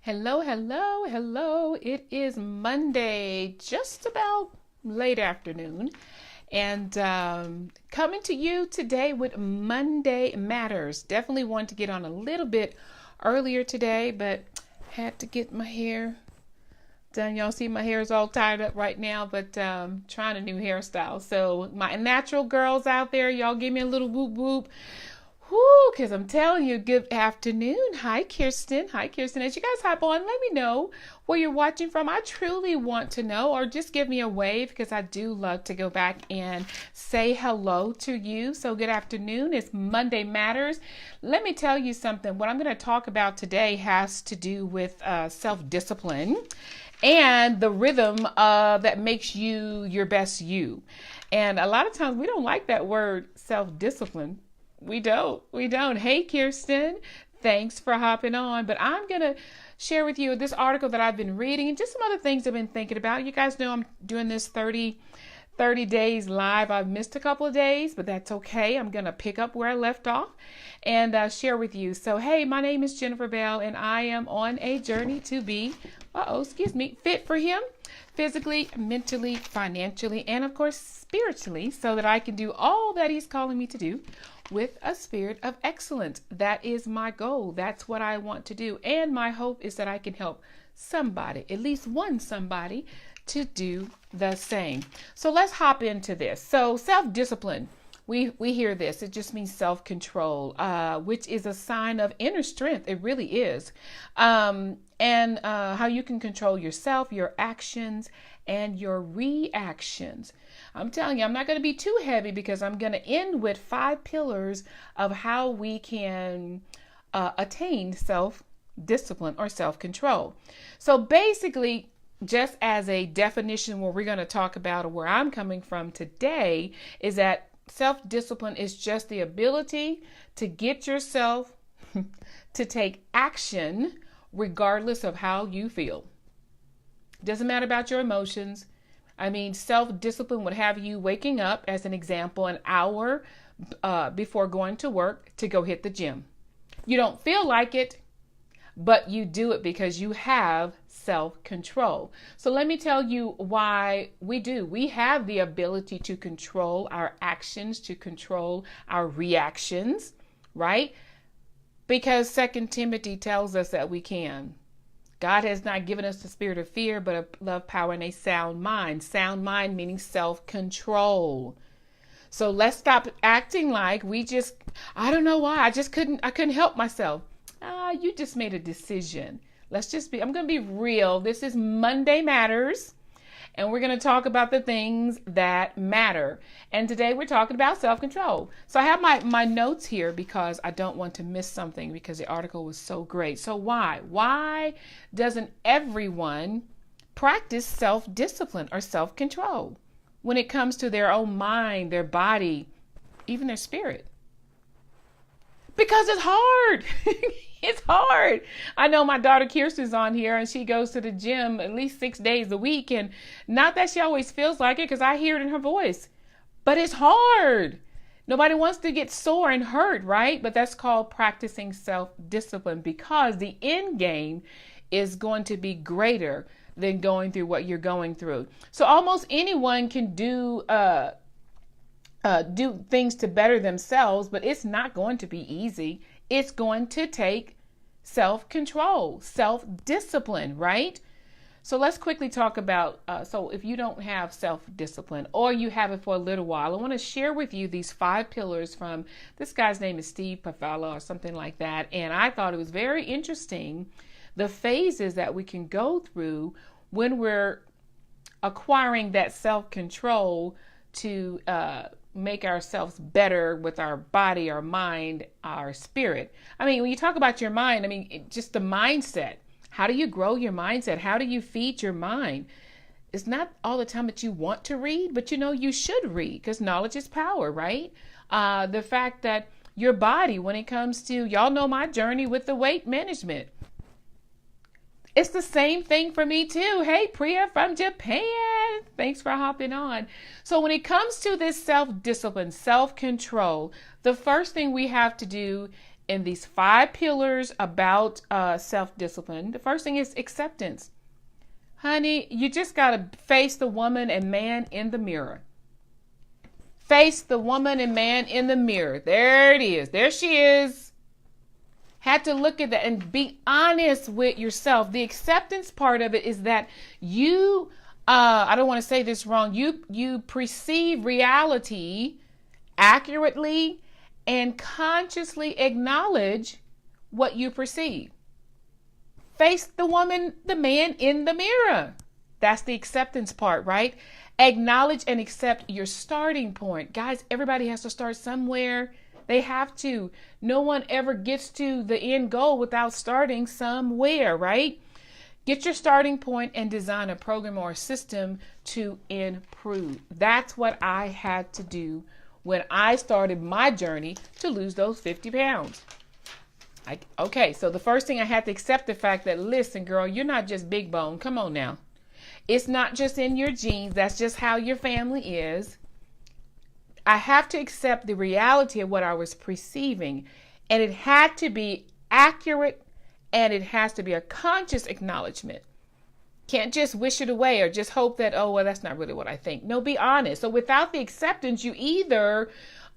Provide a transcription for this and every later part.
Hello, hello, hello. It is Monday, just about late afternoon, and coming to you today with Monday Matters. Definitely wanted to get on a little bit earlier today, but had to get my hair done. Y'all see my hair is all tied up right now, but trying a new hairstyle. So my natural girls out there, y'all give me a little whoop whoop. Whoo, because I'm telling you, good afternoon. Hi, Kirsten. Hi, Kirsten. As you guys hop on, let me know where you're watching from. I truly want to know, or just give me a wave because I do love to go back and say hello to you. So good afternoon. It's Monday Matters. Let me tell you something. What I'm going to talk about today has to do with self-discipline and the rhythm that makes you your best you. And a lot of times we don't like that word self-discipline. We don't. Hey, Kirsten, thanks for hopping on. But I'm going to share with you this article that I've been reading and just some other things I've been thinking about. You guys know I'm doing this 30 days live. I've missed a couple of days, but that's okay. I'm going to pick up where I left off and share with you. So, hey, my name is Jennifer Bell, and I am on a journey to be, fit for Him. Physically, mentally, financially, and of course, spiritually, so that I can do all that He's calling me to do with a spirit of excellence. That is my goal. That's what I want to do. And my hope is that I can help somebody, at least one somebody, to do the same. So let's hop into this. So self-discipline. We hear this. It just means self-control, which is a sign of inner strength. It really is. And how you can control yourself, your actions, and your reactions. I'm telling you, I'm not going to be too heavy because I'm going to end with 5 pillars of how we can attain self-discipline or self-control. So basically, just as a definition, what we're going to talk about, or where I'm coming from today, is that self-discipline is just the ability to get yourself to take action regardless of how you feel. Doesn't matter about your emotions. I mean, self-discipline would have you waking up, as an example, an hour before going to work to go hit the gym. You don't feel like it, but you do it because you have self-control. So let me tell you why we do. We have the ability to control our actions, to control our reactions, right? Because 2 Timothy tells us that we can. God has not given us the spirit of fear, but of love, power, and a sound mind. Sound mind meaning self-control. So let's stop acting like I don't know why. I couldn't help myself. You just made a decision. I'm going to be real. This is Monday Matters, and we're going to talk about the things that matter. And today we're talking about self-control. So I have my notes here because I don't want to miss something because the article was so great. So why? Why doesn't everyone practice self-discipline or self-control when it comes to their own mind, their body, even their spirit? Because it's hard. It's hard. I know my daughter Kirsten's on here and she goes to the gym at least 6 days a week. And not that she always feels like it because I hear it in her voice. But it's hard. Nobody wants to get sore and hurt, right? But that's called practicing self-discipline because the end game is going to be greater than going through what you're going through. So almost anyone can do things to better themselves, but it's not going to be easy. It's going to take self-control, self-discipline, right? So let's quickly talk about, so if you don't have self-discipline or you have it for a little while, I want to share with you these 5 pillars from, this guy's name is Steve Pafala or something like that. And I thought it was very interesting, the phases that we can go through when we're acquiring that self-control to make ourselves better with our body, our mind, our spirit. I mean, when you talk about your mind, just the mindset. How do you grow your mindset? How do you feed your mind? It's not all the time that you want to read, but you should read because knowledge is power, right? The fact that your body, when it comes to, y'all know my journey with the weight management. It's the same thing for me too. Hey, Priya from Japan. Thanks for hopping on. So when it comes to this self-discipline, self-control, the first thing we have to do in these 5 pillars about self-discipline, the first thing is acceptance. Honey, you just got to face the woman and man in the mirror. Face the woman and man in the mirror. There it is. There she is. Had to look at that and be honest with yourself. The acceptance part of it is that you, I don't want to say this wrong, you perceive reality accurately and consciously acknowledge what you perceive. Face the woman, the man in the mirror. That's the acceptance part, right? Acknowledge and accept your starting point. Guys, everybody has to start somewhere. They have to. No one ever gets to the end goal without starting somewhere, right? Get your starting point and design a program or a system to improve. That's what I had to do when I started my journey to lose those 50 pounds. Okay, so the first thing I had to accept the fact that, listen, girl, you're not just big bone. Come on now. It's not just in your genes. That's just how your family is. I have to accept the reality of what I was perceiving. And it had to be accurate, and it has to be a conscious acknowledgement. Can't just wish it away or just hope that, oh, well, that's not really what I think. No, be honest. So without the acceptance, you either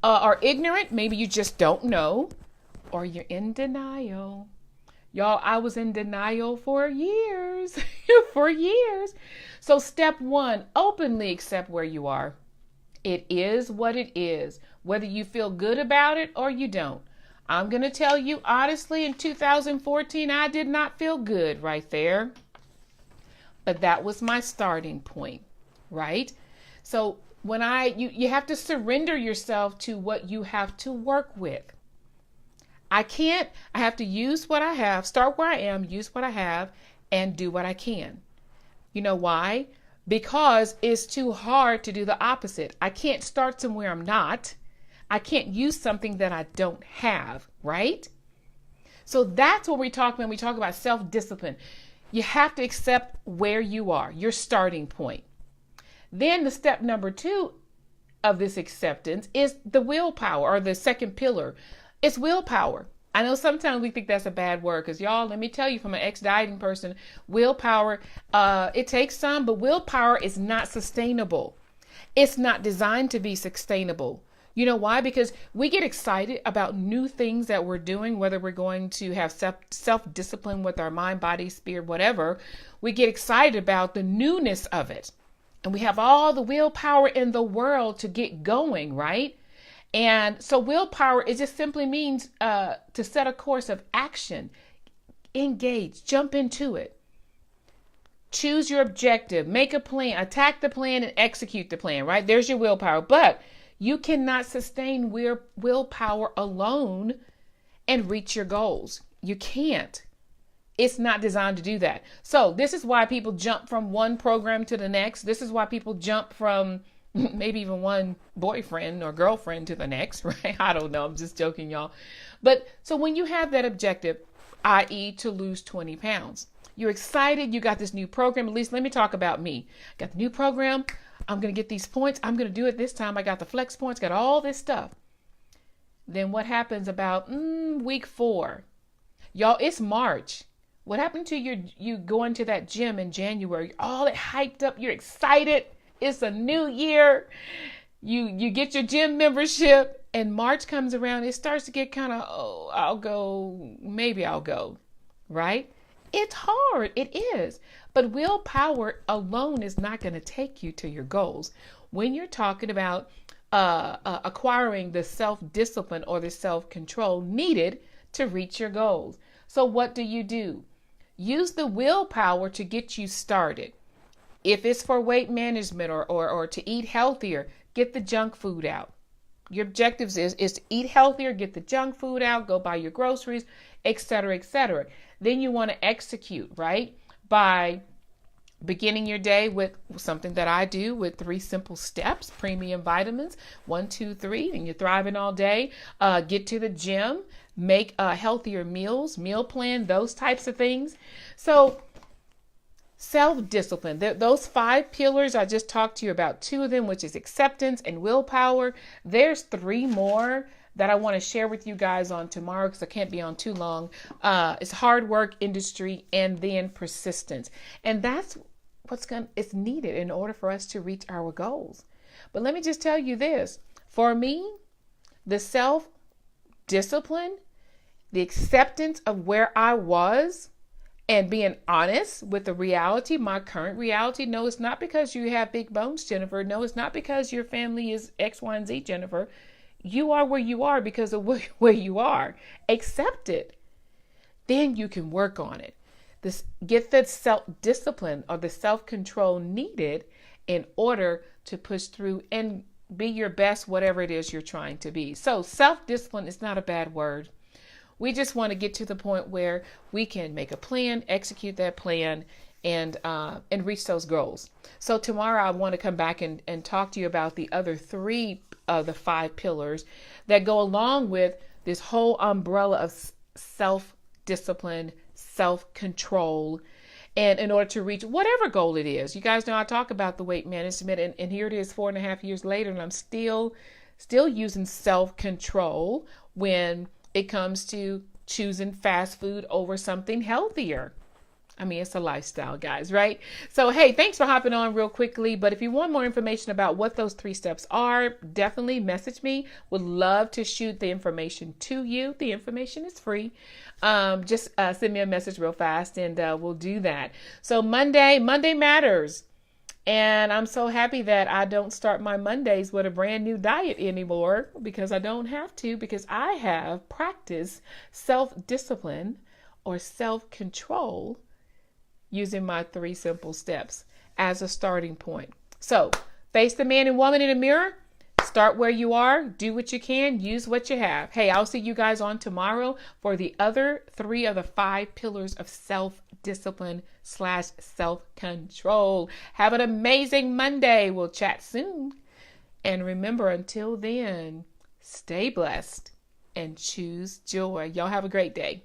are ignorant, maybe you just don't know, or you're in denial. Y'all, I was in denial for years, for years. So step 1, openly accept where you are. It is what it is, whether you feel good about it or you don't. I'm going to tell you honestly, in 2014, I did not feel good right there. But that was my starting point, right? So when you have to surrender yourself to what you have to work with. I have to use what I have, start where I am, use what I have, and do what I can. You know why? Because it's too hard to do the opposite. I can't start somewhere I'm not. I can't use something that I don't have, right? So that's what we talk when we talk about self-discipline. You have to accept where you are, your starting point. Then the step number 2 of this acceptance is the willpower, or the second pillar. It's willpower. I know sometimes we think that's a bad word because, y'all, let me tell you, from an ex-dieting person, willpower, it takes some, but willpower is not sustainable. It's not designed to be sustainable. You know why? Because we get excited about new things that we're doing, whether we're going to have self-discipline with our mind, body, spirit, whatever. We get excited about the newness of it. And we have all the willpower in the world to get going, right? And so willpower, it just simply means to set a course of action, engage, jump into it. Choose your objective, make a plan, attack the plan, and execute the plan, right? There's your willpower. But you cannot sustain willpower alone and reach your goals. You can't. It's not designed to do that. So this is why people jump from one program to the next. This is why people jump from maybe even one boyfriend or girlfriend to the next, right? I don't know. I'm just joking, y'all. But so when you have that objective, i.e. to lose 20 pounds, you're excited. You got this new program. At least let me talk about me. Got the new program. I'm going to get these points. I'm going to do it this time. I got the flex points, got all this stuff. Then what happens about week 4? Y'all, it's March. What happened to you going to that gym in January? All that hyped up. You're excited. It's a new year. You get your gym membership, and March comes around. It starts to get kind of, oh, I'll go. Maybe I'll go, right? It's hard. It is. But willpower alone is not going to take you to your goals. When you're talking about acquiring the self-discipline or the self-control needed to reach your goals. So what do? Use the willpower to get you started. If it's for weight management or to eat healthier, get the junk food out. Your objectives is to eat healthier, get the junk food out, go buy your groceries, etc., etc. Then you want to execute, right? By beginning your day with something that I do with 3 simple steps, premium vitamins, 1, 2, 3, and you're thriving all day. Get to the gym, make healthier meals, meal plan, those types of things. So self-discipline, those 5 pillars, I just talked to you about 2 of them, which is acceptance and willpower. There's 3 more that I want to share with you guys on tomorrow, because I can't be on too long. It's hard work, industry, and then persistence. And that's it's needed in order for us to reach our goals. But let me just tell you this. For me, the self-discipline, the acceptance of where I was, and being honest with the reality, my current reality. No, it's not because you have big bones, Jennifer. No, it's not because your family is X, Y, and Z, Jennifer. You are where you are because of where you are. Accept it. Then you can work on it. Get the self-discipline or the self-control needed in order to push through and be your best, whatever it is you're trying to be. So self-discipline is not a bad word. We just want to get to the point where we can make a plan, execute that plan, and reach those goals. So tomorrow I want to come back and talk to you about the other 3 of the 5 pillars that go along with this whole umbrella of self-discipline, self-control, and in order to reach whatever goal it is. You guys know I talk about the weight management, and here it is 4.5 years later, and I'm still using self-control when it comes to choosing fast food over something healthier. I mean, it's a lifestyle, guys, right? So, hey, thanks for hopping on real quickly. But if you want more information about what those 3 steps are, definitely message me. Would love to shoot the information to you. The information is free. Just send me a message real fast and we'll do that. So Monday matters. And I'm so happy that I don't start my Mondays with a brand new diet anymore, because I don't have to, because I have practiced self-discipline or self-control using my 3 simple steps as a starting point. So face the man and woman in the mirror. Start where you are. Do what you can. Use what you have. Hey, I'll see you guys on tomorrow for the other 3 of the 5 pillars of self-discipline / self-control. Have an amazing Monday. We'll chat soon. And remember, until then, stay blessed and choose joy. Y'all have a great day.